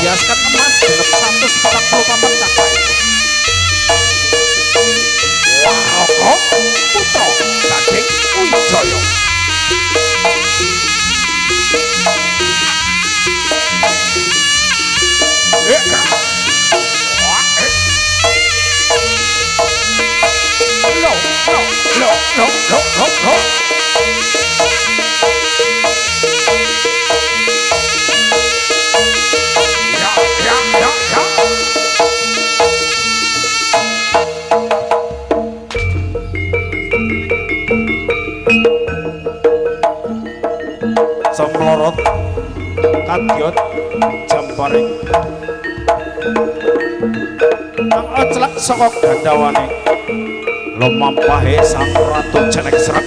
hiaskan emas genep 144 capai. Waraka putra saking Wijaya. Lo. Ya. Semlorot kadyot jamparing kang aclak saka gandawane lumampahe sang ratu jeneng Srek